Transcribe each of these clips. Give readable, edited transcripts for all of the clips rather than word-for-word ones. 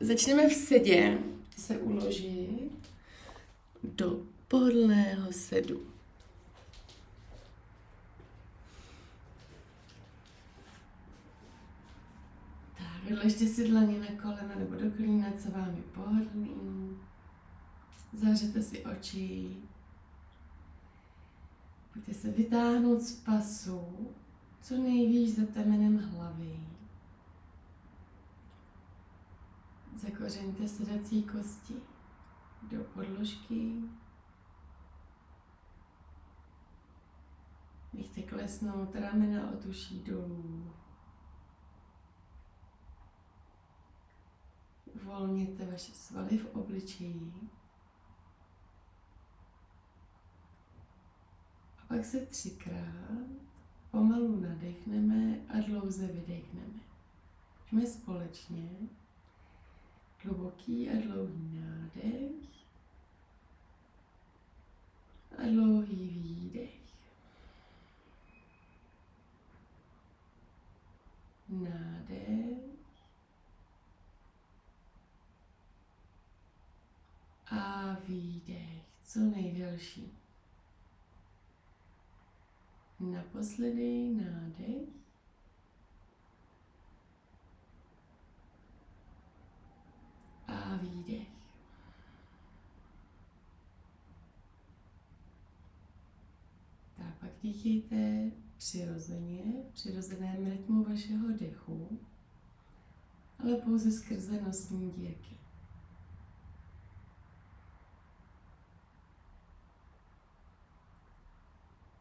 Začneme v sedě. Se uložit do pohodlného sedu. Tak, vyložte si dlaně na kolena nebo do klína, co vám je pohodlný. Zavřete si oči. Pojďte se vytáhnout z pasu, co nejvíc za temenem hlavy. Zakořeňte sedací kosti do podložky. Nechte klesnout ramena od uší dolů. Uvolněte vaše svaly v obličeji. A pak se 3krát pomalu nadechneme a dlouze vydechneme. Pojďme společně. Hluboký a dlouhý nádech a dlouhý výdech. Nádech a výdech, co nejdelší. Naposledy nádech a výdech. Tak pak dýchejte přirozeně, v přirozeném rytmu vašeho dechu, ale pouze skrze nosní dírky.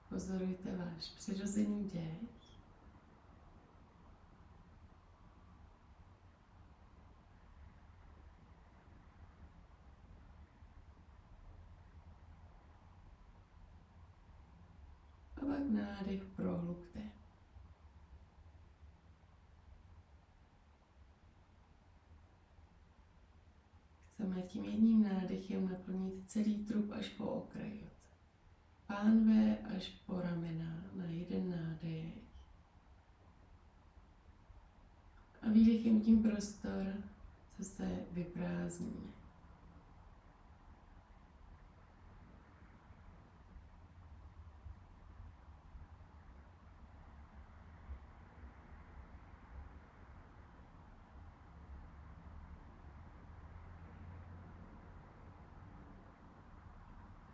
Pozorujte váš přirozený dech. A pak nádech prohlubte. Chceme tím jedním nádechem naplnit celý trup až po okraj. Od pánve až po ramena na jeden nádech. A výdechem tím prostor zase vyprázdníme.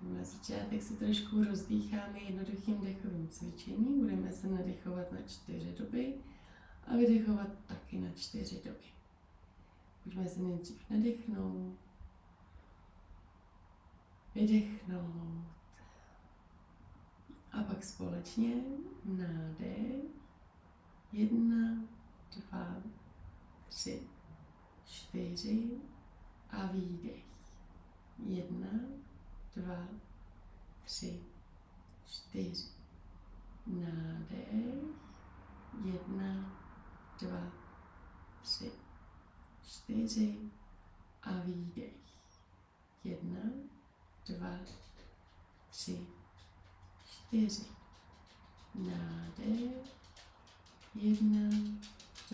Na začátek si trošku rozdýcháme jednoduchým dechovým cvičením. Budeme se nadechovat na 4 doby a vydechovat taky na 4 doby. Pojďme se nejdřív nadechnout, vydechnout a pak společně nádech 1, 2, 3, 4 a výdech 1, 2, 3, 4. Nádech 1, 2, 3, 4 a výdech 1, 2, 3, 4. Nádech 1, 2,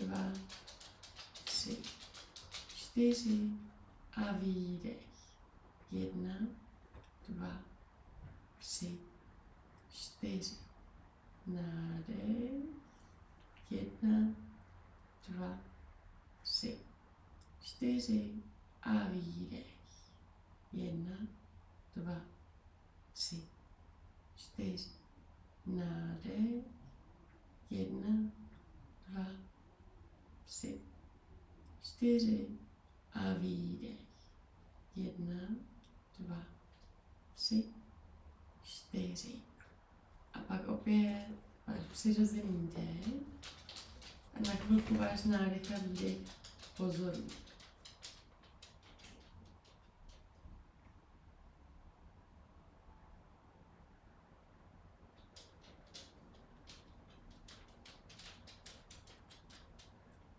3, 4 a výdech 1, 2, 3, 4. Nádech 1, 2, 3, 4 a výdech 1, 2, 3, 4. Nádech 1, 2, 3, 4 a výdech 1, 2, 3, 4. A pak opět váš přirozený dech a na chvilku váš nádech a výdech pozorujte.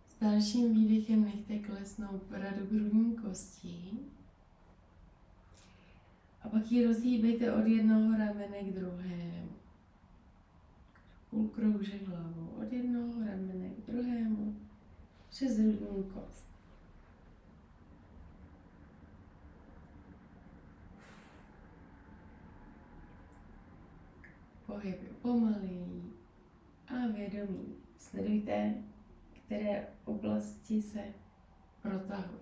S dalším výdechem nechte klesnout bradu grudní kosti. A pak ji rozhýbejte od jednoho ramene k druhému. Půlkroužek hlavou od jednoho ramene k druhému přes hrudní kost. Pohyb je pomalý a vědomý. Sledujte, které oblasti se protahují.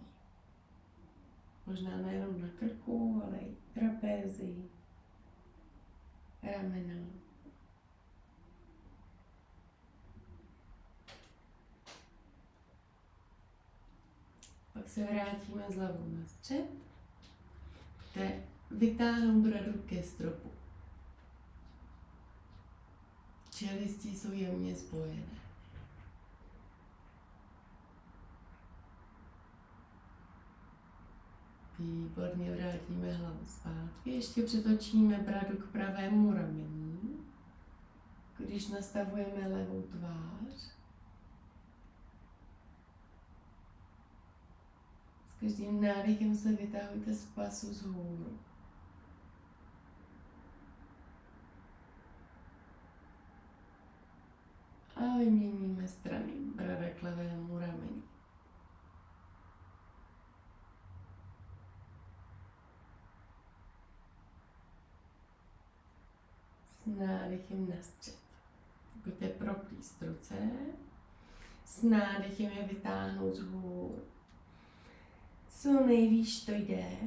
Možná nejenom na krku, ale i trapézy, ramena. Pak se vrátíme z hlavou na střed. Vytáhnout bradu ke stropu. Čelisti jsou jemně spojené. Výborně, vrátíme hlavu zpátky. Ještě přetočíme bradu k pravému rameni. Když nastavujeme levou tvář. S každým nádechem se vytahujte z pasu vzhůru. A vyměníme strany brada k levému rameni. S nádechem na střed. Pojďte proplíst ruce. S nádechem je vytáhnout vzhůru. Co nejvýš to jde.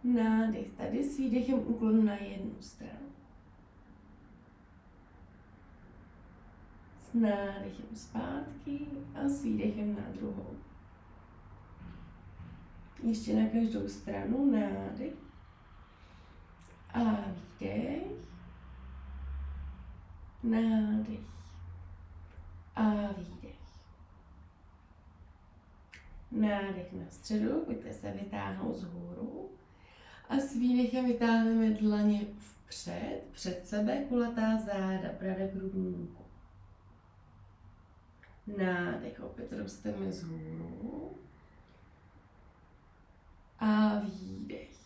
Nádech tady, s výdechem úklon na jednu stranu. S nádechem zpátky a s výdechem na druhou. Ještě na každou stranu nádech a výdech, nádech a výdech. Nádech na středu, pojďte se vytáhnout vzhůru a s výdechem vytáhneme dlaně vpřed, před sebe, kulatá záda, brada k hrudníku. Nádech, opět rosteme vzhůru a výdech.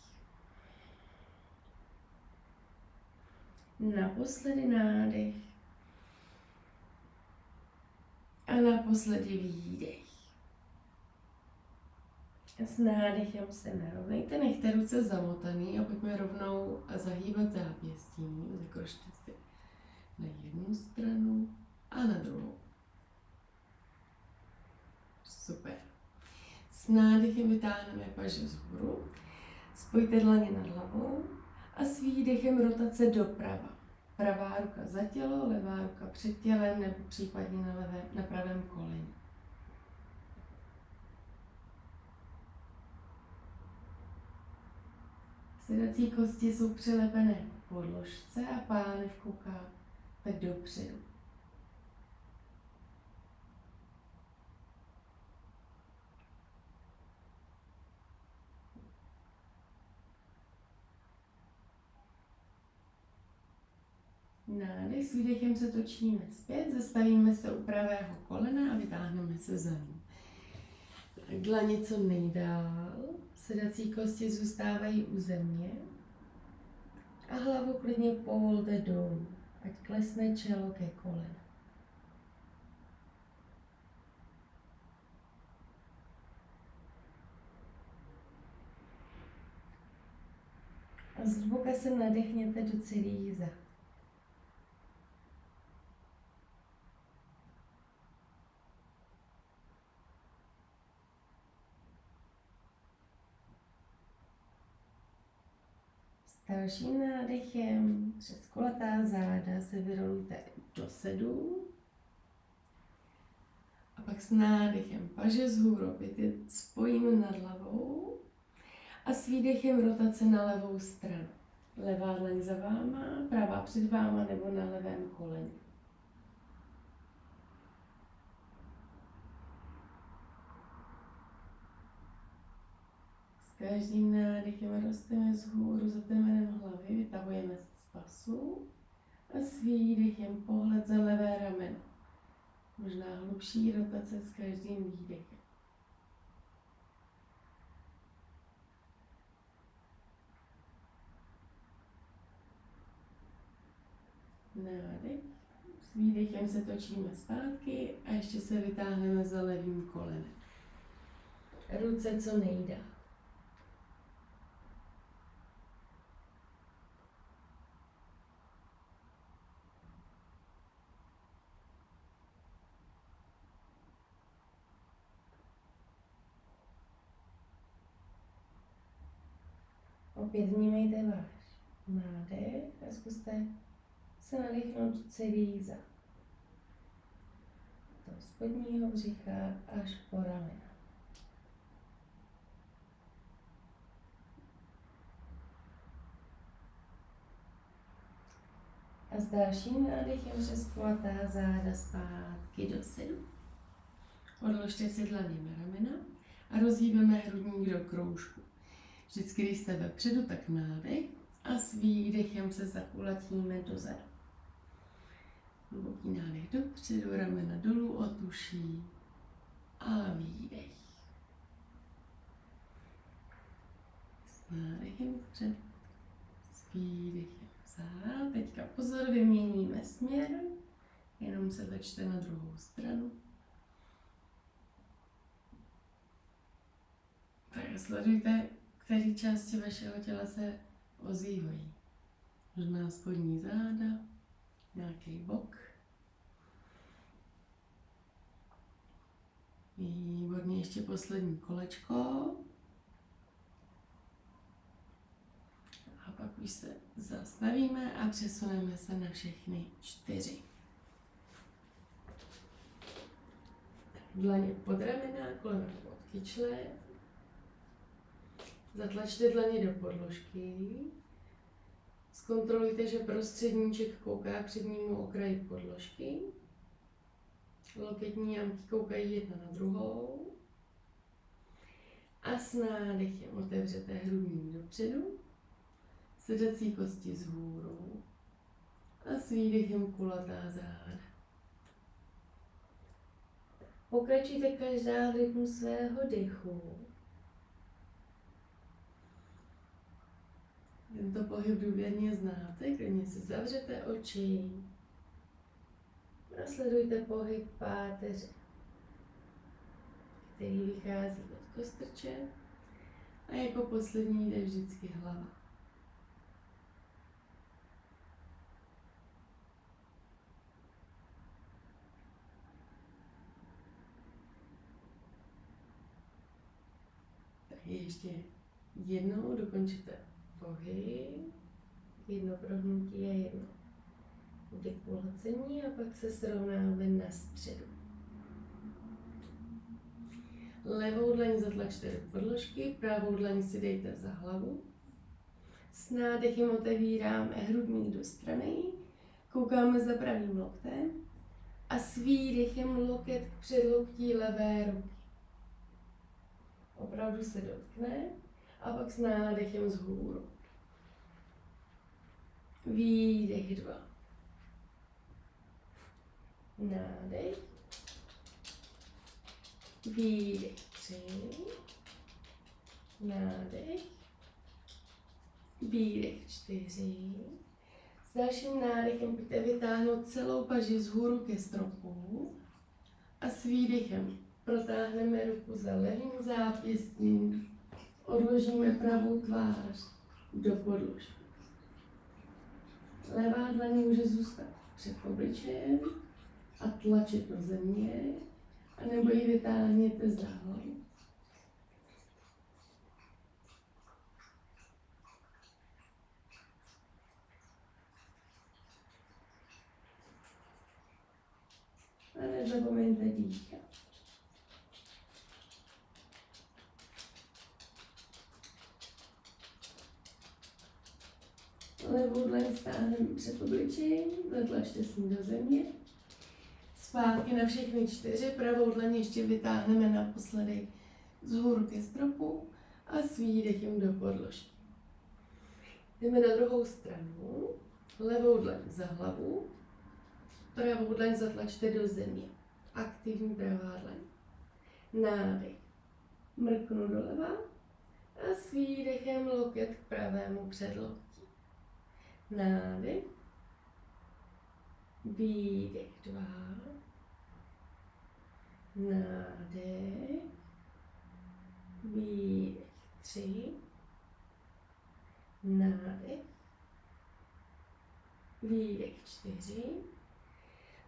Naposledy nádech a naposledy výdech. S nádechem se narovnejte, nechte ruce zamotaný a pojďme rovnou zahýbat zápěstí. Zakročte si na jednu stranu a na druhou. Super. S nádechem vytáhneme paže vzhůru, spojte dlaně nad hlavou a s výdechem rotace doprava. Pravá ruka za tělo, levá ruka před tělem nebo případně na pravém koleni. Sedací kosti jsou přilepené k podložce a pánev kouká tak dopředu. Nádech, s výdechem se točíme zpět, zastavíme se u pravého kolena a vytáhneme se za ním. Dlaně co nejdál, sedací kosti zůstávají u země a hlavu klidně povolte dolů, ať klesne čelo ke kolenu. A zhluboka se nadechněte do celých zad. Dalším nádechem přes kulatá záda se vyrovnejte do sedu. A pak s nádechem paže vzhůru opět spojíme nad hlavou a s výdechem rotace na levou stranu. Levá dlaň za váma, pravá před váma nebo na levém koleni. S každým nádechem rosteme vzhůru za temenem hlavy, vytahujeme se z pasu a s výdechem pohled za levé rameno. Možná hlubší rotace s každým výdechem. Nádech. S výdechem se točíme zpátky a ještě se vytáhneme za levým kolenem. Ruce co nejdál. Opět vnímejte váš nádech a zkuste se nadechnout celý zad. Do spodního břicha až po ramena. A s dalším nádechem přes kulatá záda zpátky do sedu. Odložte si dlaně na ramena a rozhýbeme hrudník do kroužku. Vždycky, když jste vepředu, tak nádech a s výdechem se zakulatíme dozadu. Hluboký nádech dopředu, ramena dolů od uší a výdech. S nádechem před, s výdechem vzad. Teďka pozor, vyměníme směr, jenom se točte na druhou stranu. Tak sledujte, které části vašeho těla se ozývají. Možná spodní záda, nějaký bok. Výborně, ještě poslední kolečko. A pak už se zastavíme a přesuneme se na všechny 4. Dlaně pod ramena, kolena pod kyčle. Zatlačte dlaně do podložky. Zkontrolujte, že prostředníček kouká k přednímu okraji podložky. Loketní jamky koukají jedna na druhou. A s nádechem otevřete hrudník dopředu. Sedací kosti vzhůru. A s výdechem kulatá záda. Pokračujte každá v rytmu svého dechu. Tento pohyb důvěrně znáte, klidně si zavřete oči. Nasledujte pohyb páteře, který vychází od kostrče a jako poslední jde vždycky hlava. Tak ještě jednou dokončíte pohyb, jedno prohnutí a jedno dekulacení a pak se srovnáme na středu. Levou dlaň zatlačte do podložky, pravou dlaň si dejte za hlavu. S nádechem otevíráme hrudník do strany, koukáme za pravým loktem a s výdechem loket k předloktí levé ruky. Opravdu se dotkne a pak s nádechem vzhůru. Výdech 2. Nádech. Výdech 3. Nádech. Výdech 4. S dalším nádechem pojďte vytáhnout celou paži vzhůru ke stropu a s výdechem protáhneme ruku za levým zápěstím. Odložíme pravou tvář do podložky. Levá dlaň může zůstat před obličejem a tlačit do země, anebo ji vytáhněte za hlavu. A nezapomeňte dýchat. Levou dlaň stáhneme před obličejem, zatlačte s ní do země. Zpátky na všechny 4, pravou dlaň ještě vytáhneme naposledy vzhůru ke stropu a s výdechem do podložky. Jdeme na druhou stranu, levou dlaň za hlavu, pravou dlaň zatlačte do země. Aktivní pravá dlaň. Nádech. Mrknu doleva a s výdechem loket k pravému předloktí. Nádech. Výdech 2. Nádech. Výdech 3. Nádech. Výdech 4.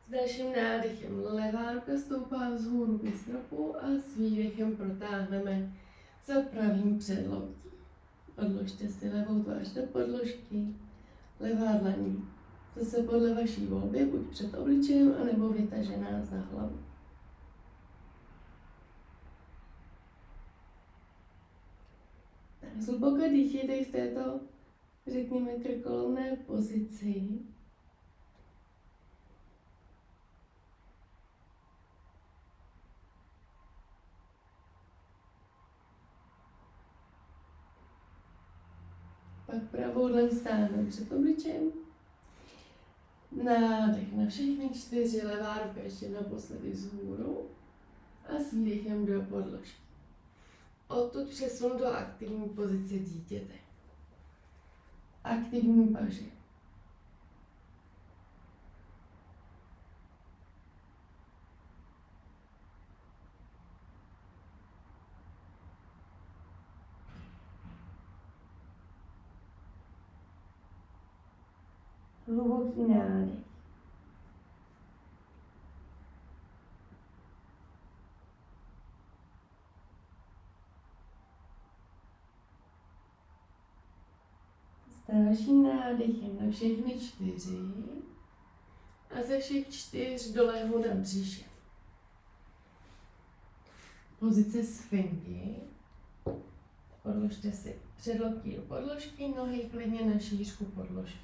S dalším nádechem levá ruka stoupá vzhůru ke stropu a s výdechem protáhneme za pravým předloktí. Odložte si levou tvář do podložky, levá dlaní zase podle vaší volby, buď před obličejem, anebo vytažená za hlavu. Tak zhluboko dýchejte v této, řekněme, krkolomné pozici. Pak pravou dlaň stáhne před obličejem. Nádech na všechny 4, levá ruka ještě naposledy vzhůru a s výdechem do podložky. Odtud přesun do aktivní pozice dítěte. Aktivní paže. Hluboký nádech. S dalším nádechem na všechny 4 a ze všech 4 do lehu na břiše. Pozice sfingy. Podložte si předloktí do podložky, nohy klidně na šířku podložky.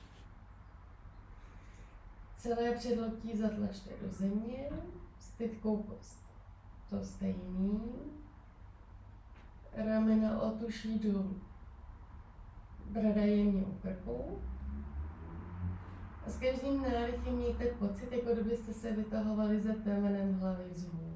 Celé předloktí zatlačte do země, stytkou kost. To stejný. Ramena otuší dolů. Brada jemně u krku. A s každým nádechem mějte pocit, jako kdybyste se vytahovali za temenem hlavy vzhůru.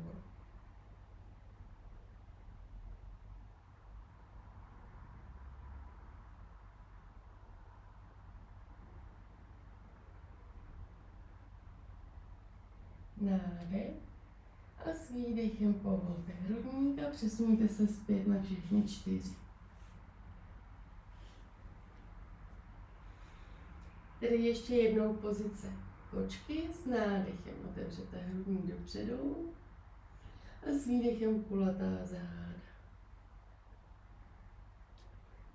Nádech a s výdechem povolte hrudník a přesuňte se zpět na všechny 4. Tedy ještě jednou pozice kočky s nádechem. Otevřete hrudník dopředu a s výdechem kulatá záda.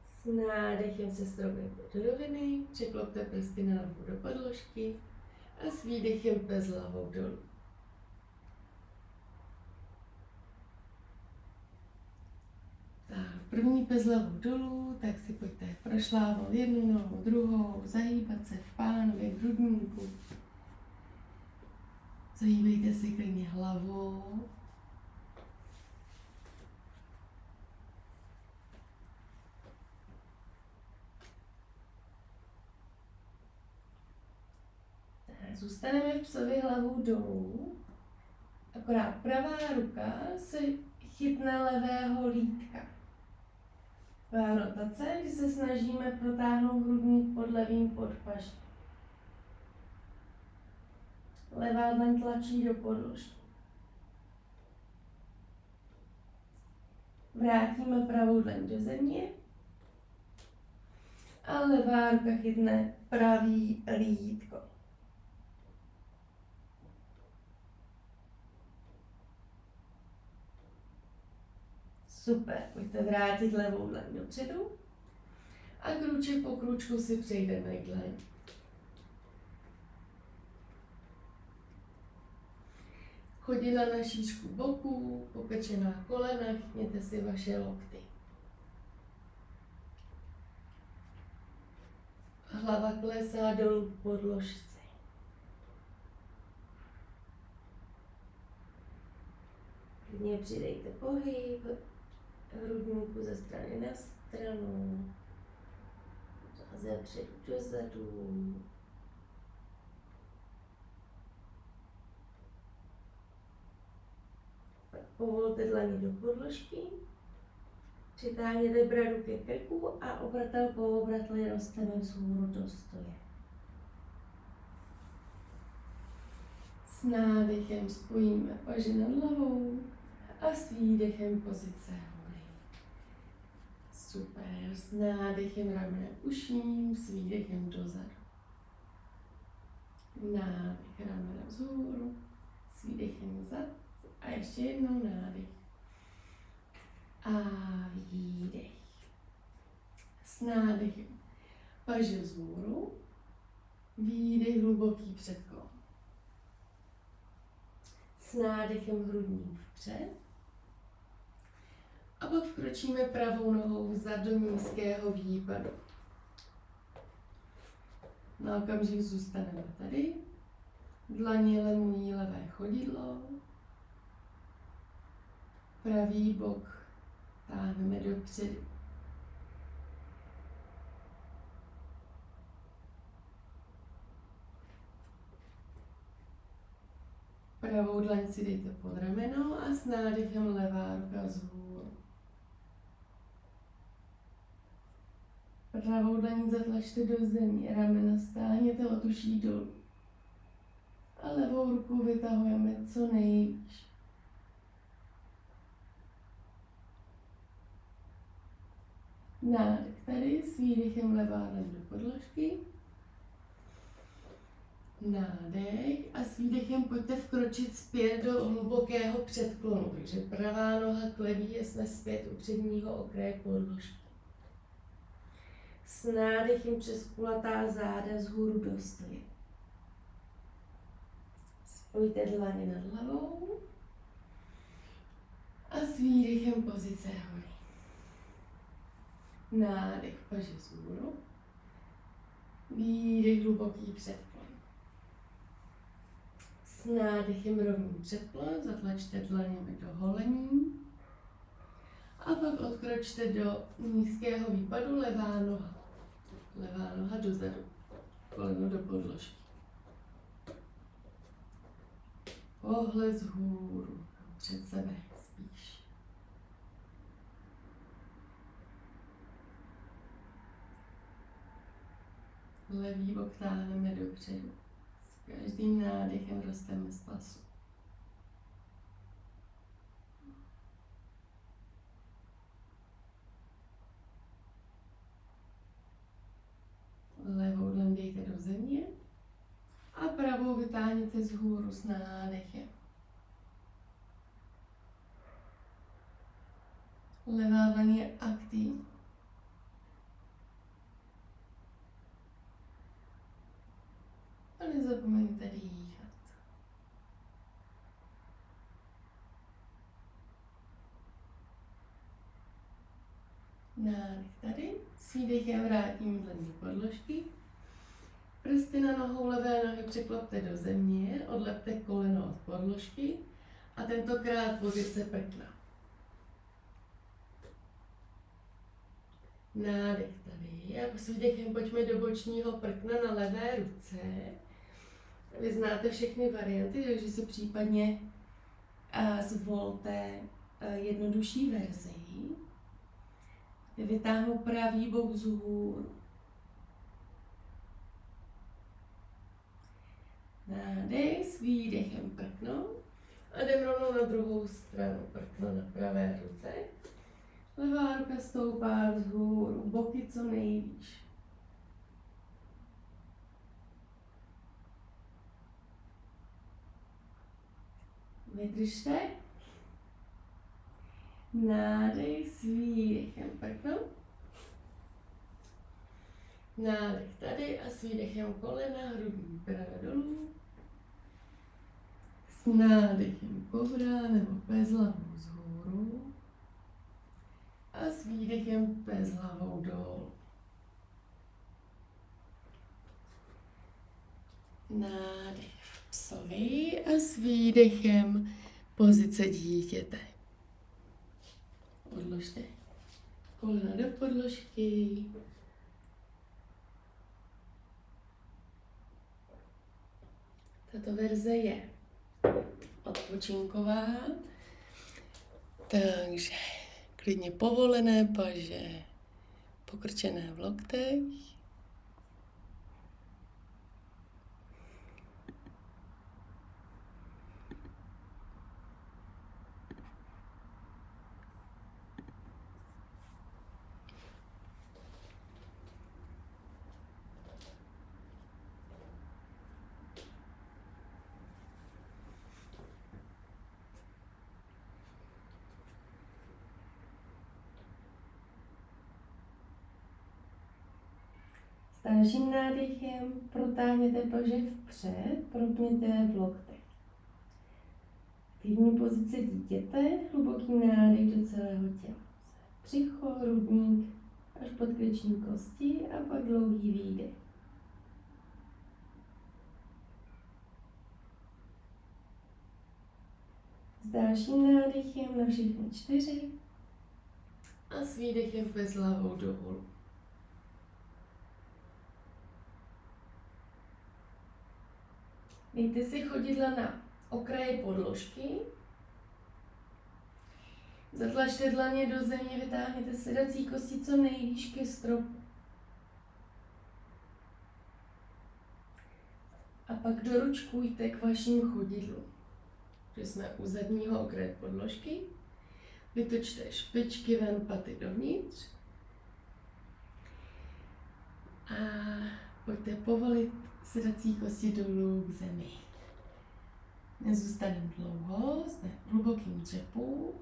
S nádechem se strobejte do roviny, překlopte prsty na hlavu do podložky a s výdechem pes hlavou dolů. Tak, první pes hlavou dolů, tak si pojďte prošlávat jednu nohu, druhou, zahýbat se v pánově k hrudníku. Zahýbejte si klidně hlavou. Tak, zůstaneme v psovi hlavou dolů. Akorát pravá ruka se chytne levého lítka. Rotace, kdy se snažíme protáhnout hrudník pod levým podpažím. Levá dlaň tlačí do podložky. Vrátíme pravou dlaň do země a levá ruka chytne pravý lítko. Super, pojďte vrátit levou dlaň dopředu a krůček po krůčku si přejdeme k dlaň. Chodidla na šířku boků, popečená kolena, chytněte si vaše lokty. Hlava klesá dolů k podložce. Klidně přidejte pohyb hrudníku ze strany na stranu, ze předu dozadu. Pak povolte dlaně do podložky, přitáhněte bradu ke krku a obratel po obratli rosteme vzhůru do stoje. S nádechem spojíme paže nad hlavou a s výdechem pozice hory. Super, s nádechem ramena k uším, s výdechem dozadu. Nádech, ramena vzhůru, s výdechem zad a ještě jednou nádech. A výdech. S nádechem paže vzhůru, výdech hluboký předklon. S nádechem hrudník vpřed. A pak vkročíme pravou nohou vzad do nízkého výpadu. Na okamžik zůstaneme tady. Dlaně lemují levé chodidlo. Pravý bok táhneme dopředu. Pravou dlaň si dejte pod rameno a s nádechem levá ruka vzhůru. Pravou dlaní zatlačte do země, ramena stáhněte od uší dolů. A levou ruku vytahujeme co nejvíc. Nádech tady, s výdechem levá dlaň do podložky. Nádech a s výdechem pojďte vkročit zpět do hlubokého předklonu. Takže pravá noha k levý, jsme zpět u předního okraje podložky. S nádechem přes kulatá záda vzhůru do stoje. Spojte dlaně nad hlavou a s výdechem pozice hory. Nádech paže vzhůru, výdech hluboký předklon. S nádechem rovný předklon, zatlačte dlaněmi do holení a pak odkročte do nízkého výpadu levá noha. Levá noha dozadu, koleno do podložky. Pohled vzhůru, před sebe spíš. Levý bok táhneme dopředu. S každým nádechem rosteme z pasu. Levou dlaň dejte do země a pravou vytáhněte vzhůru s nádechem. Levá dlaň je aktivní. A nezapomeňte dýchat. Nádech tady. S výdechem vrátím dlaň do podložky. Prsty na nohou levé nohy přiklopte do země, odlepte koleno od podložky a tentokrát pozice prkna. Nádech tady a s výdechem pojďme do bočního prkna na levé ruce. Vy znáte všechny varianty, takže si případně zvolte jednodušší verzi. Vytáhnu pravý bok vzhůru. Nádech s výdechem prkno a jdem rovnou na druhou stranu. Prkno na pravé ruce. Levá ruka stoupá vzhůru, boky co nejvíc. Vydržte. Nádech s výdechem prkno. Nádech tady a s výdechem kolena, hrudní prava dolů. S nádechem kobra nebo pes hlavou vzhůru. A s výdechem pes hlavou dolů. Nádech psovi a s výdechem pozice dítěte. Odložte kolena do podložky. Tato verze je odpočinková, takže klidně povolené paže, pokrčené v loktech. S dalším nádechem protáhněte paže vpřed, propněte v loktech. Aktivní pozice dítěte, hluboký nádech do celého těla. Břicho, hrudník, až pod krční kosti a pak dlouhý výdech. S dalším nádechem na všechny 4 a s výdechem bez hlavou dolů. Dejte si chodidla na okraje podložky. Zatlačte dlaně do země, vytáhněte sedací kosti co nejvýš ke stropu. A pak doručkujte k vašim chodidlům. Že jsme u zadního okraje podložky. Vytočte špičky ven, paty dovnitř. A pojďte povolit sedací kosti dolů k zemi. Nezůstaneme dlouho, jsme v hlubokým dřepu.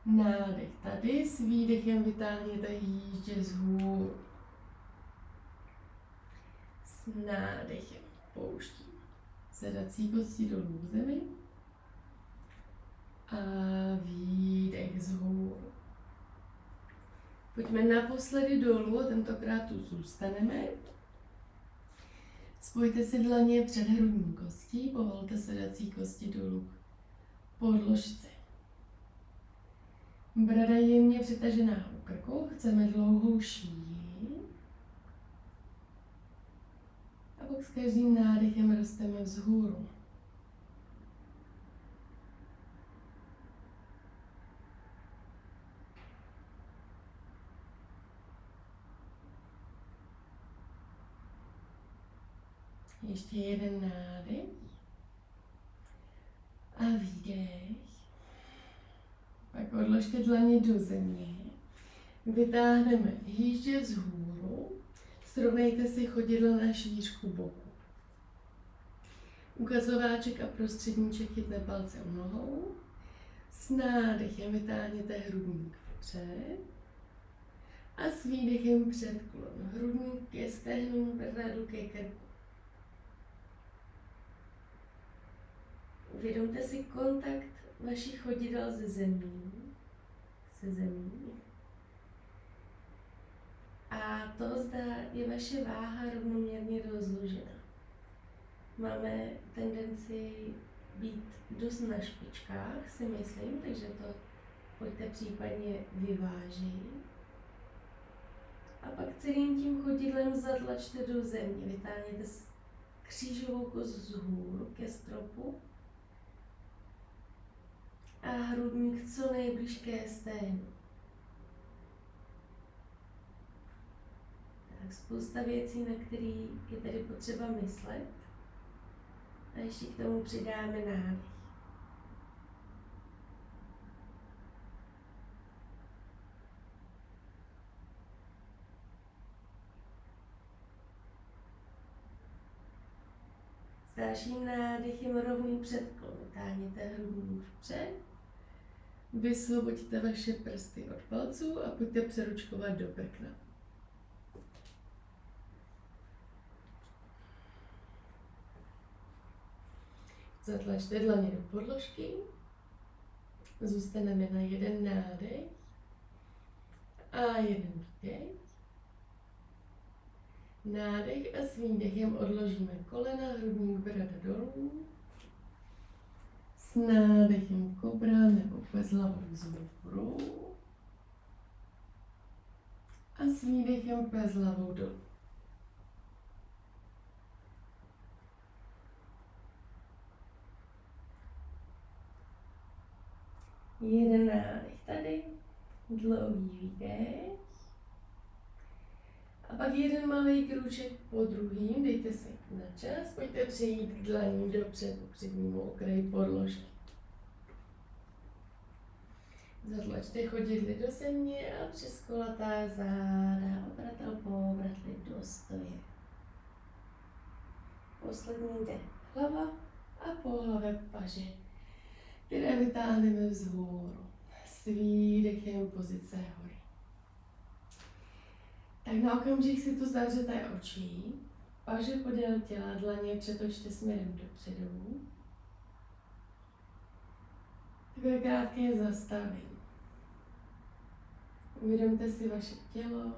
Nádech tady, s výdechem vytáhněte jíždě vzhůru. S nádechem pouštím sedací kosti dolů k zemi. A výdech vzhůru. Pojďme naposledy dolů, tentokrát tu zůstaneme. Spojte si dlaně před hrudní kostí, povolte sedací kosti dolů k podložce. Brada jemně přitažená u krku, chceme dlouhou šíji. A pak s každým nádechem rosteme vzhůru. Ještě jeden nádech a výdech. Pak odložte dlaně do země. Vytáhneme jíždě vzhůru. Srovnejte si chodidlo na šířku boku. Ukazováček a prostředníček chytne palce u nohou. S nádechem vytáhněte hrudník vpřed. A s výdechem předklon. Hrudník ke stehnům, bradu ke krku. Uvědomte si kontakt vašich chodidel se zemí. A to, zda je vaše váha rovnoměrně rozložena. Máme tendenci být dost na špičkách, si myslím, takže to pojďte případně vyvážit. A pak celým tím chodidlem zatlačte do země. Vytáhněte křížovou kost vzhůru ke stropu. A hrudník co nejblíž ke stehnu. Tak spousta věcí, na které je tady potřeba myslet. A ještě k tomu přidáme nádech. S dalším nádechem rovný předklon. Vytáhněte hrudník vpřed. Vysvoboďte vaše prsty od palců a pojďte přeručkovat do prkna. Zatlačte dlaně do podložky. Zůstaneme na jeden nádech a jeden výdech. Nádech a s výdechem odložíme kolena, hrudník, brada dolů. S nádechem kobra nebo bez hlavou vzhůru. A s výdechem bez hlavou dolů. Jeden nádech tady, dlouhý výdech. A pak jeden malý krůček po druhým, dejte si na čas, pojďte přejít k dlaní dopřed k přednímu okraji podložky. Zatlačte chodidly do země a přes kolatá záda obratel po obratli do stoje. Poslední jde hlava a pohlave paže, které vytáhneme vzhůru. S výdechem pozice hory. Tak na okamžik si tu zavřete oči, paže podél těla, dlaně přetočte směrem dopředu. Takové krátké zastavení. Uvědomte si vaše tělo,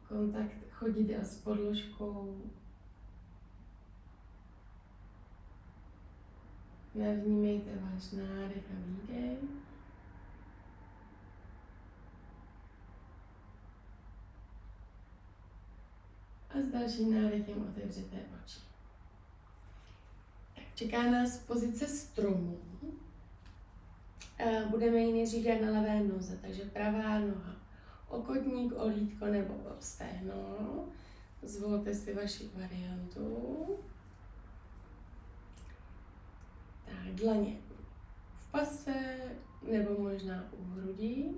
kontakt chodidel s podložkou. Navnímejte váš nádech a výdech. A s dalším nádechem otevřete oči. Tak čeká nás pozice stromu. Budeme ji nejdřív dělat na levé noze, takže pravá noha o kotník, o lítko nebo o stehno. Zvolte si vaši variantu. Tak, dlaně v pase nebo možná u hrudi.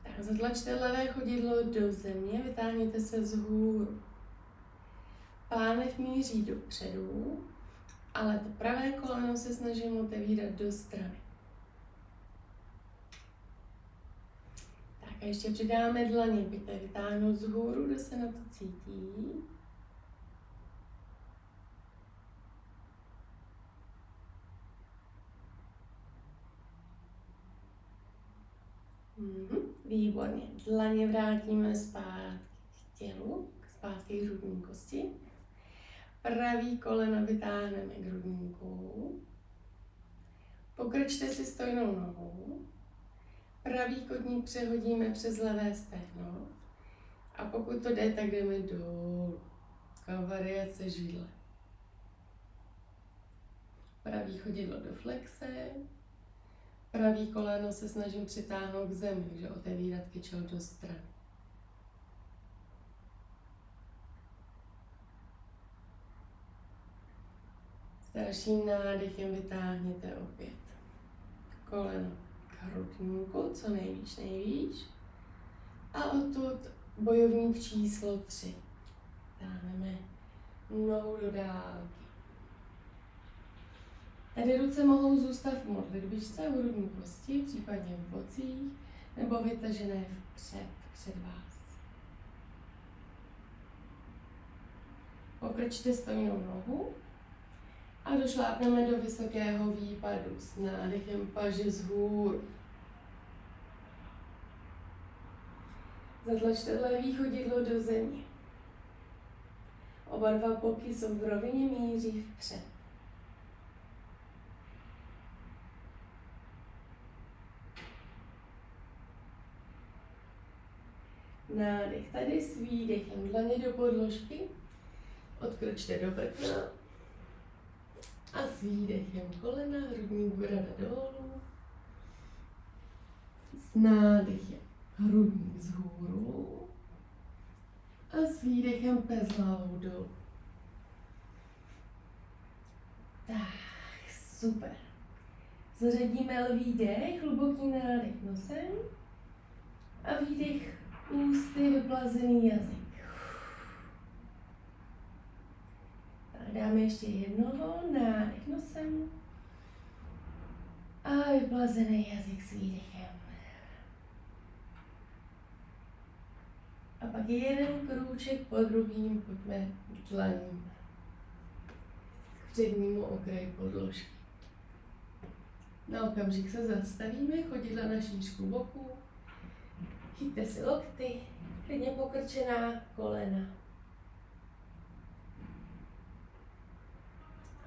Tak, zatlačte levé chodidlo do země, vytáhněte se vzhůru. Pánev míří dopředu, ale to pravé koleno se snažím otevírat do strany. Tak a ještě přidáme dlaně, pojďte vytáhnout vzhůru, kdo se na to cítí. Výborně. Dlaně vrátíme zpátky k tělu, zpátky k hrudní kosti. Pravý koleno vytáhneme k hrudníku. Pokrčte si stojnou nohu. Pravý kotník přehodíme přes levé stehno. A pokud to jde, tak jdeme dolů. Taková variace židle. Pravý chodidlo do flexe. Pravý koleno se snažím přitáhnout k zemi, takže otevírat kyčel do strany. S dalším nádechem vytáhněte opět koleno k hrudníku, co nejvíc. A odtud bojovník číslo 3. Táhneme nohu do dálky. Tady ruce mohou zůstat v modlitbičce, v hrudní kosti, případně v bocích, nebo vytažené vpřed, před vás. Pokrčte stojnou nohu a došlápneme do vysokého výpadu s nádechem paže vzhůru. Zatlačte levý chodidlo do země. Oba dva boky jsou v rovině, míří vpřed. Nádech tady s výdechem, dlaně do podložky, odkročte do bedna a s výdechem kolena, hrudník brada dolů, s nádechem hrudník vzhůru a s výdechem pes hlavou dolů. Tak, super. Zařadíme levý dech, hluboký nádech nosem a výdech ústy, vyplazený jazyk. Tak dáme ještě jednoho, nádech nosem a vyplazený jazyk s výdechem. A pak jeden krůček po druhým pojďme k dlaním, k přednímu okraji podložky. Na okamžik se zastavíme, chodidla na šířku boku. Chyťte si lokty, klidně pokrčená kolena.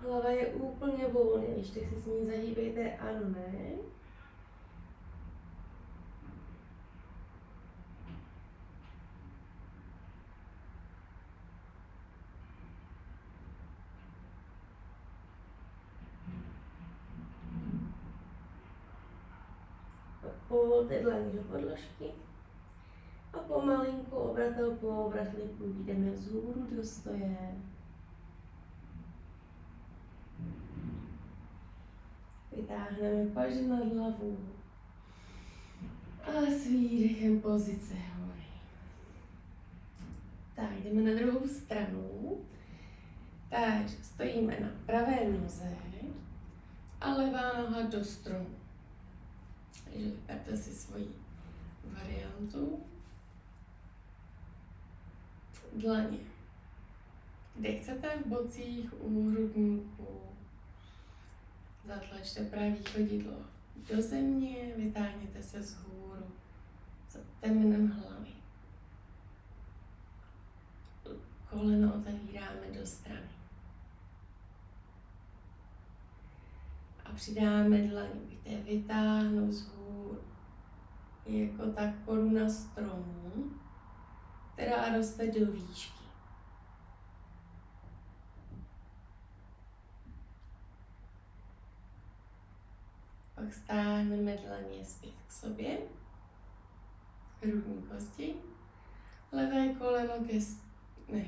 Hlava je úplně volná, když tak si s ní zahýbejte, ano, ne. Povolte dlaní do podložky. A pomalinku obratel po obratli půjdeme vzhůru do stoje. Vytáhneme paži nad hlavu. A s výdechem pozice hory. Tak, jdeme na druhou stranu. Takže stojíme na pravé noze a levá noha do stromu. Takže vyberte si svoji variantu. Dlaně. Kde chcete, v bocích, u hrudníku. Zatlačte pravý chodidlo do země, vytáhněte se vzhůru za temenem hlavy. Koleno otevíráme do strany. A přidáme dlaně, pojďte vytáhnout vzhůru, jako ta koruna stromu, která roste do výšky. Pak stáhneme dlaně zpět k sobě, hrudní kosti, levé koleno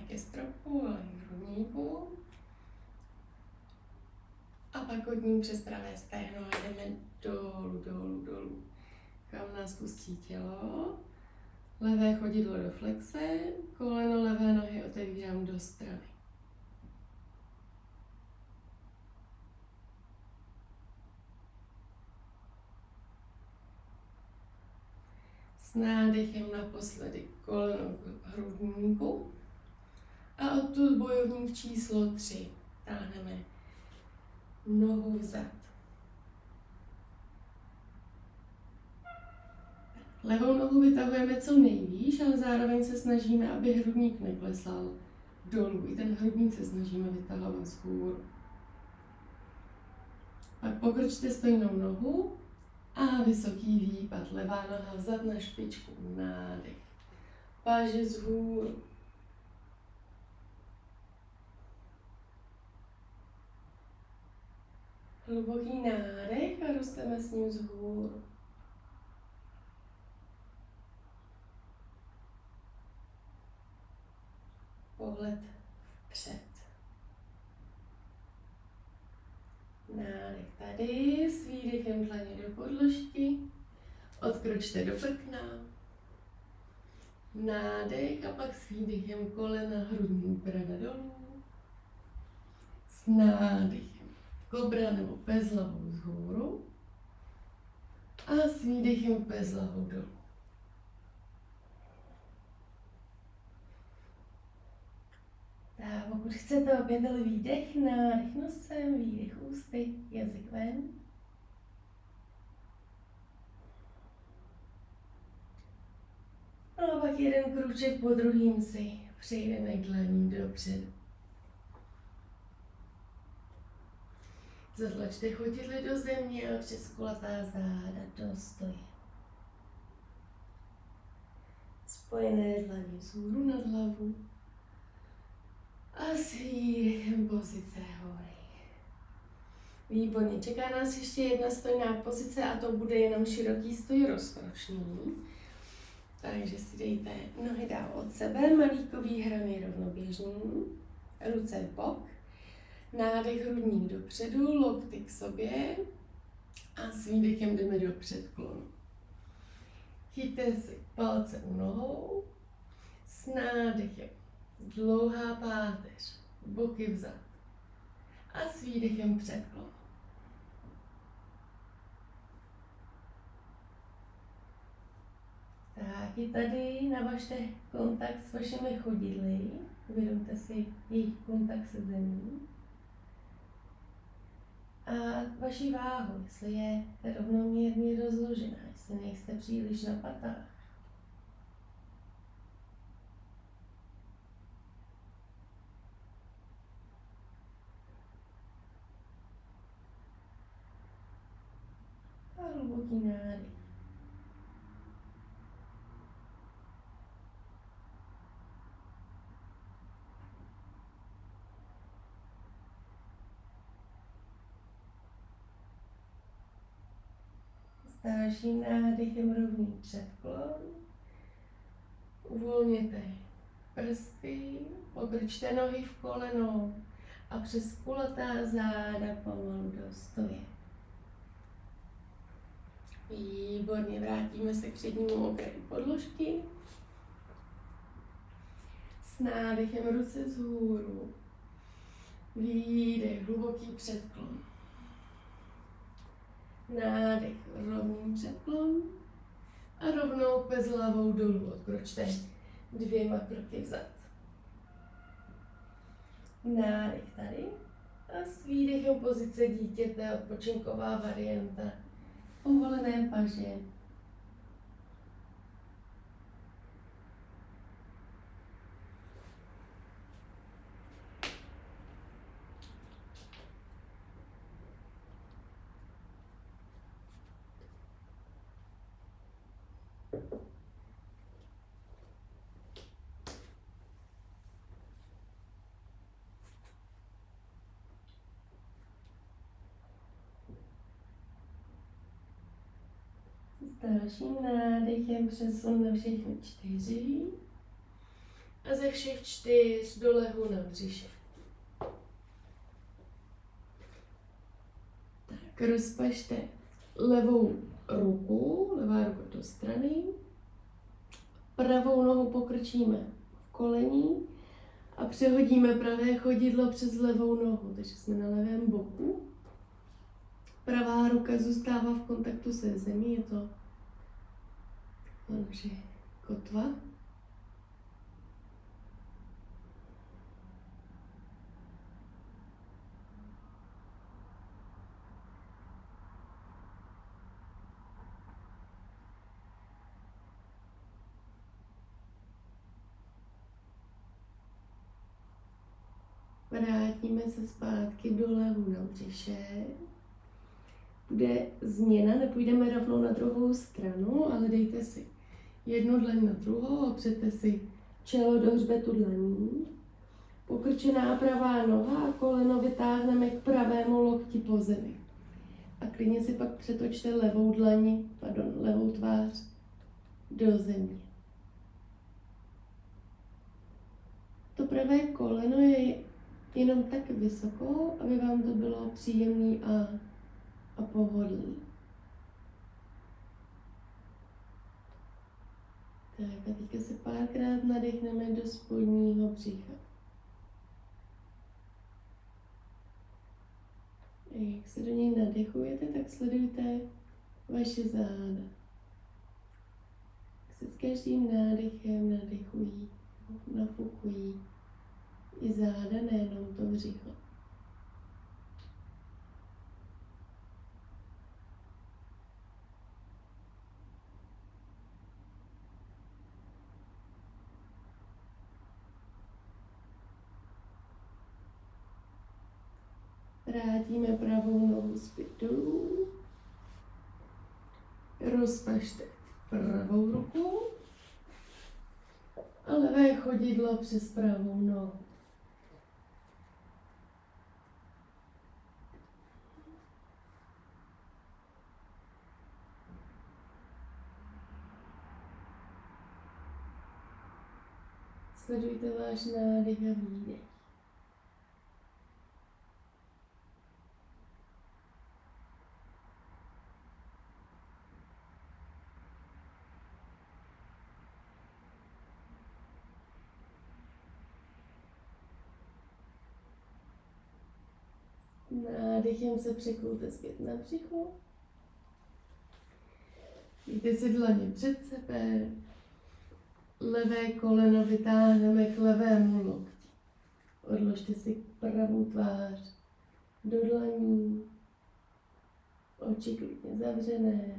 ke stropu, ale k hrudníku. A pak od ní přes pravé stehno a jdeme dolů, dolů, dolů. Kam nás pustí tělo. Levé chodidlo do flexe, koleno levé nohy otevírám do strany. S nádechem naposledy koleno k hrudníku a odtud bojovník číslo 3. Táhneme nohu vzad. Levou nohu vytahujeme co nejvýš, ale zároveň se snažíme, aby hrudník neklesal dolů. I ten hrudník se snažíme vytahovat vzhůru. Pak pokrčte stejnou nohu a vysoký výpad. Levá noha vzad na špičku. Nádech. Páže vzhůru. Hluboký nádech a rosteme s ním vzhůru. Pohled vpřed. Nádech tady, s výdechem dlaně do podložky. Odkročte do prkna. Nádech a pak s výdechem kolena, hrudní brada dolů. S nádechem kobra nebo pes hlavou vzhůru. A s výdechem pes hlavou dolů. Tak, pokud chcete opět výdech, nádech nosem, výdech ústy, jazyk ven. No a pak jeden krůček po druhým si přejdeme k dlaním dopředu. Zatlačte chodidly do země a přes kulatá záda do stoje. Spojené dlaně vzhůru nad hlavu. A s výdechem pozice hory. Výborně, čeká nás ještě jedna stojná pozice a to bude jenom široký stoj rozkročný. Takže si dejte nohy dál od sebe, malíkový hrany rovnoběžný, ruce v bok, nádech hrudník dopředu, lokty k sobě a s výdechem jdeme do předklonu. Chyťte si palce u nohou, s nádechem dlouhá páteř, boky vzad a s výdechem předklon. Tak i tady navažte kontakt s vašimi chodidly, uvědomte si jejich kontakt se zemí. A vaši váhu, jestli je rovnoměrně rozložená, jestli nejste příliš na patách. A hluboký nádech. S dalším nádechem rovný předklon. Uvolněte prsty, pokrčte nohy v koleno a přes kulatá záda pomalu do stoje. Výborně, vrátíme se k přednímu okraji podložky. S nádechem ruce vzhůru. Výdech, hluboký předklon. Nádech, rovný překlon. A rovnou pes hlavou dolů. Odkročte 2 kroky vzad. Nádech tady. A s výdechem pozice dítěte, odpočinková varianta. Uvolené paže. S dalším nádechem přesun na všechny 4. A ze všech 4 do lehu na břiše. Tak rozpažte levou ruku, levá ruka do strany. Pravou nohu pokrčíme v kolení a přehodíme pravé chodidlo přes levou nohu, takže jsme na levém boku. Pravá ruka zůstává v kontaktu se zemí, je to naše kotva. Vrátíme se zpátky do lehu na břiše. Bude změna, nepůjdeme rovnou na druhou stranu, ale dejte si jednu dlaň na druhou, opřete si čelo do hřbetu dlaní. Pokrčená pravá noha a koleno vytáhneme k pravému lokti po zemi. A klidně si pak přetočte levou tvář do země. To pravé koleno je jenom tak vysoko, aby vám to bylo příjemné a pohodlné. Tak a teďka se párkrát nadechneme do spodního břicha. A jak se do něj nadechujete, tak sledujte vaše záda. Jak se s každým nádechem nadechují, nafukují i záda, nejenom to břicho. Vrátíme pravou nohu zpět dolů. Rozpažte pravou ruku a levé chodidlo přes pravou nohu. Sledujte váš nádech a výdech. Nádechem se překlulte zpět na břicho. Dejte si dlaně před sebe. Levé koleno vytáhneme k levému lokti. Odložte si pravou tvář do dlaní. Oči klidně zavřené.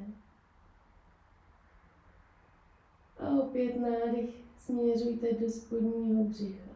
A opět nádech směřujte do spodního břicha.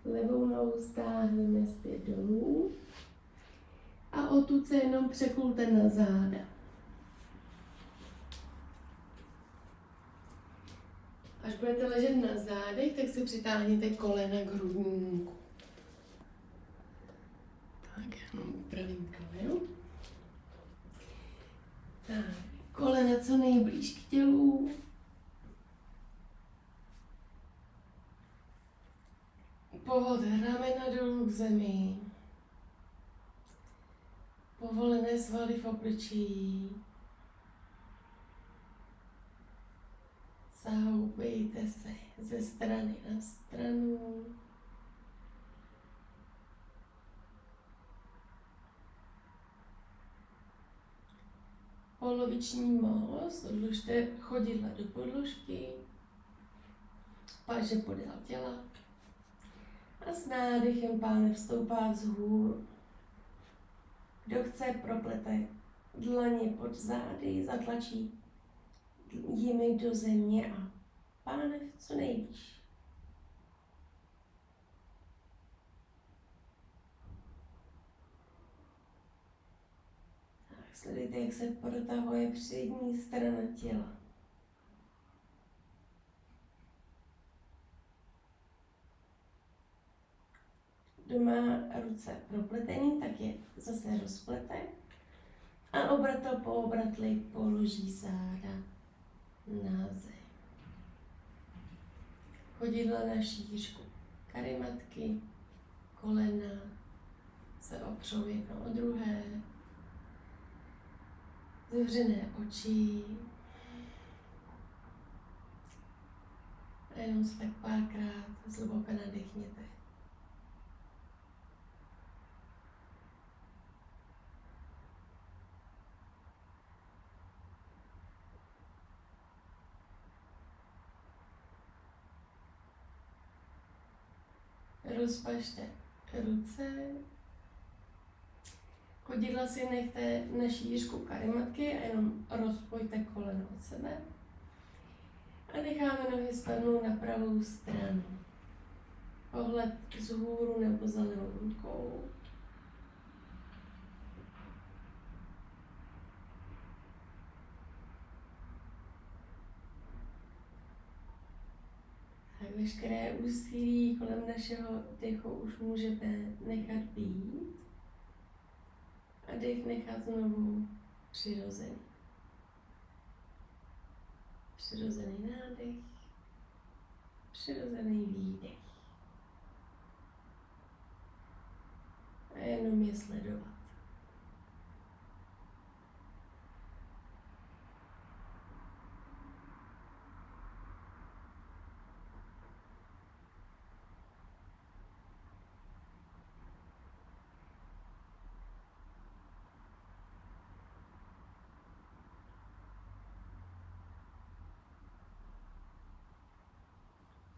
Levou nohu stáhneme zpět dolů a odtud se jenom překlulte na záda. Až budete ležet na zádech, tak si přitáhněte kolena k hrudníku. Tak, já mám upravím kameru. Tak, kolena co nejblíž k tělu. Povolte ramena dolů k zemi. Povolené svaly v obličí. Zahoupejte se ze strany na stranu. Poloviční most, odložte chodidla do podložky, páže podél těla a s nádechem pánev stoupá vzhůru. Kdo chce, proplete dlaně pod zády, zatlačí jimi do země a pánev co nejvíc. Tak sledujte, jak se protahuje přední strana těla. Kdo má ruce propletený, tak je zase rozplete a obratel po obratli položí záda na zem. Chodidla na šířku karimatky, kolena se opřou jedno o druhé, zavřené oči a jenom se tak párkrát zhluboka nadechněte. Rozpažte ruce, chodidla si nechte na šířku karimatky a jenom rozpojte koleno od sebe. A necháme nohy spadnout na pravou stranu. Pohled vzhůru nebo za levou rukou. Tak veškeré úsilí kolem našeho dechu už můžete nechat být. A dech nechat znovu přirozený. Přirozený nádech, přirozený výdech. A jenom je sledovat.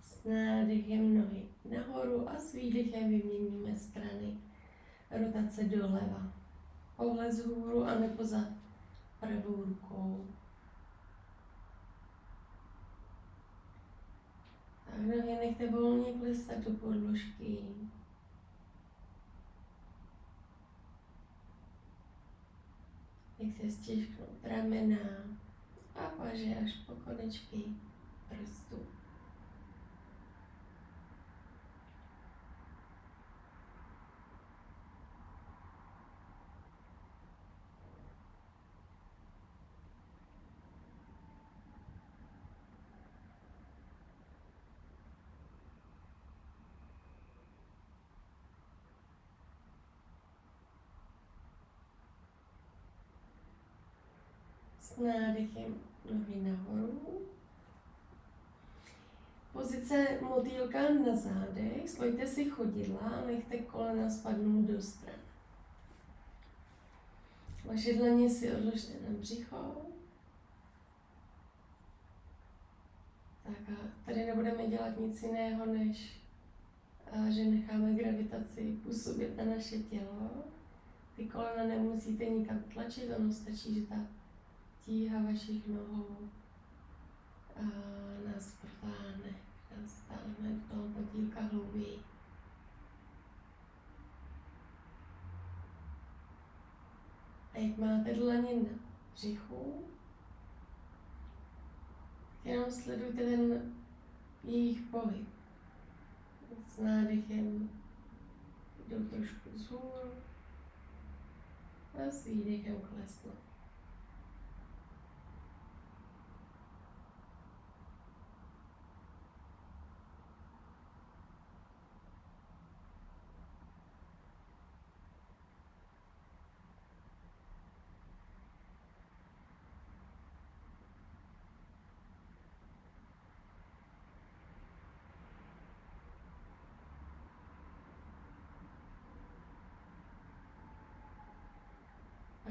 S nádechem nohy nahoru a s výdechem vyměníme strany. Rotace doleva. Pohled vzhůru a nebo za pravou rukou. Tak nohy nechte volně klesat do podložky. Nechte stisknout ramena a paže až po konečky prstů. S nádechem nohy nahoru. Pozice motýlka na zádech. Slojte si chodidla a nechte kolena spadnout do stran. Vaše dlaně si odložte na břicho. Tak a tady nebudeme dělat nic jiného, než že necháme gravitaci působit na naše tělo. Ty kolena nemusíte nikam tlačit, ono stačí, že ta tíha vašich nohou nás protáhne, nás táhne do toho motýlka hlouběji. A jak máte dlaně na břichu, jenom sledujte ten jejich pohyb. S nádechem jdou trošku vzhůru a s výdechem klesnou.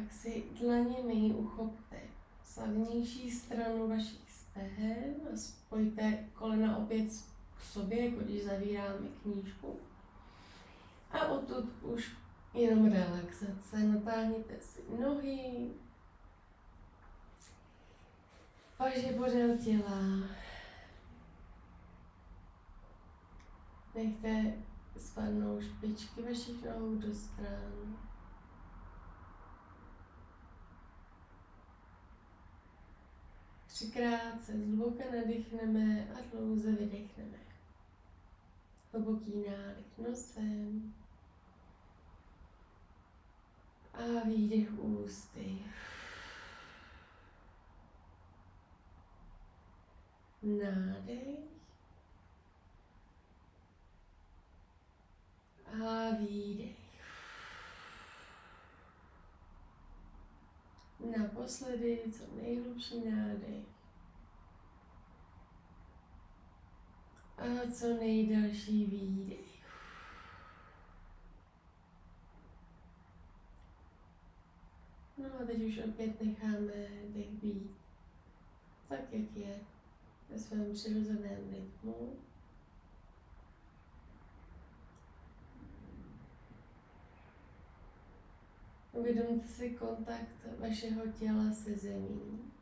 Pak si dlaněmi uchopte slavnější stranu vašich stehen a spojte kolena opět k sobě, jako když zavíráme knížku. A odtud už jenom relaxace. Natáhněte si nohy, paže podél těla. Nechte spadnout špičky vašich nohou do stran. Třikrát se zhluboka nadechneme a dlouze vydechneme. Hluboký nádech nosem a výdech ústy. Nádech a výdech. Naposledy co nejhlubší nádech a co nejdelší výdech. No a teď už opět necháme dech být tak, jak je, ve svém přirozeném rytmu. Uvědomte si kontakt vašeho těla se zemí.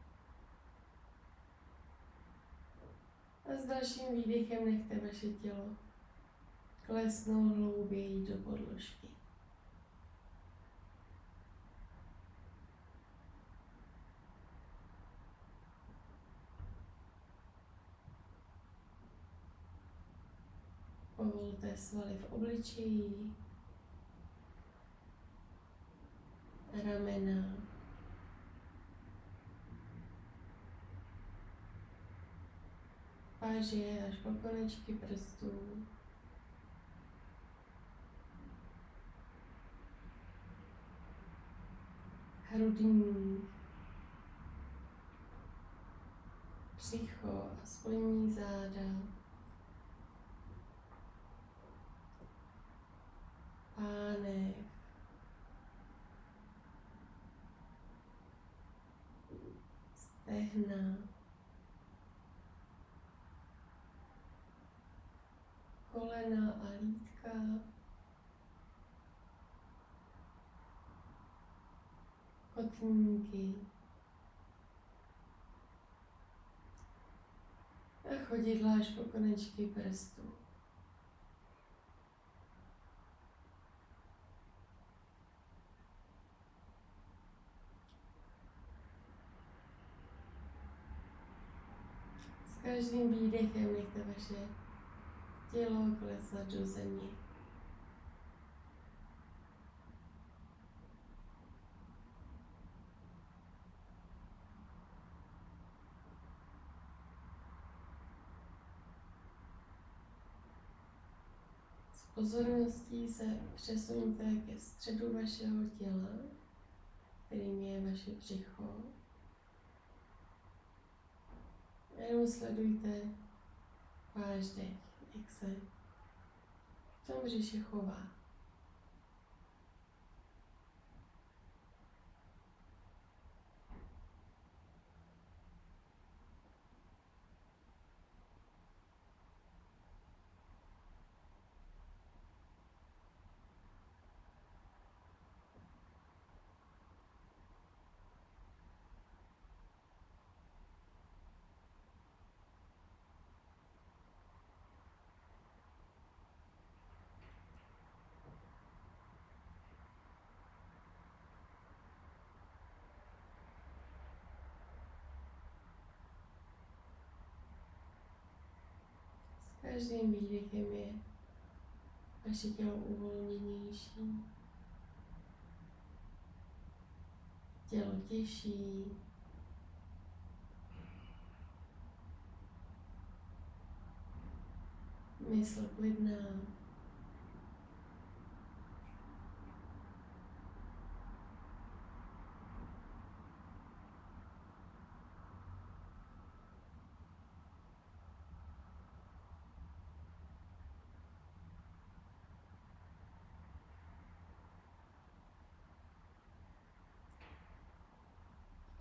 A s dalším výdechem nechte vaše tělo klesnout hlouběji do podložky. Povolte svaly v obličeji, ramena, páže až po konečky prstů. Hrudník, břicho a spodní záda, pánev, stehna, kolena a lítka, kotníky a chodidla až po konečky prstů. S každým výdechem nechte vaše tělo klesat do země. S pozorností se přesuňte ke středu vašeho těla, kterým je vaše břicho. Jenom sledujte váš dech, jak se v tom břiše chová. Každým výdechem je vaše tělo uvolněnější, tělo těžší, mysl klidná.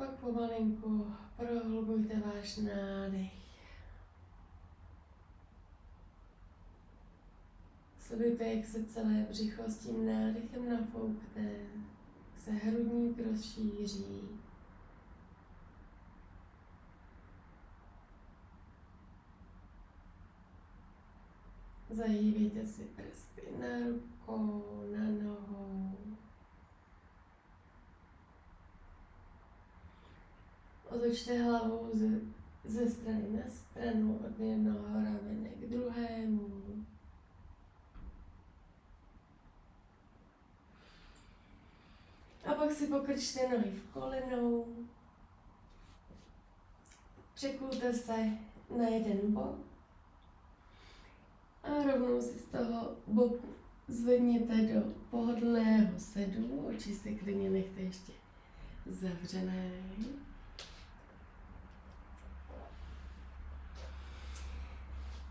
Pak pomalinku prohlubujte váš nádech. Sledujte, jak se celé břicho s tím nádechem nafoukne, jak se hrudník rozšíří. Zahýbejte si prsty na rukou, na nohou. Otočte hlavou ze strany na stranu, od jednoho ramene k druhému. A pak si pokrčte nohy v kolenou. Překulte se na jeden bok. A rovnou si z toho boku zvedněte do pohodlného sedu. Oči si klidně nechte ještě zavřené.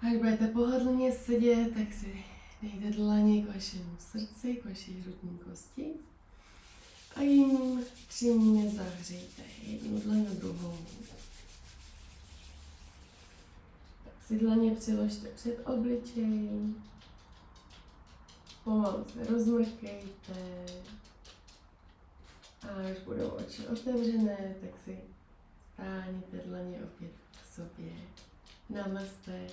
Až budete pohodlně sedět, tak si dejte dlaně k vašemu srdci, k vaší hrudní kosti a jim přímě zahřejte jednu dlaň na druhou. Tak si dlaně přiložte před obličej, pomalu se rozmrkejte a až budou oči otevřené, tak si stáhněte dlaně opět k sobě. Namaste.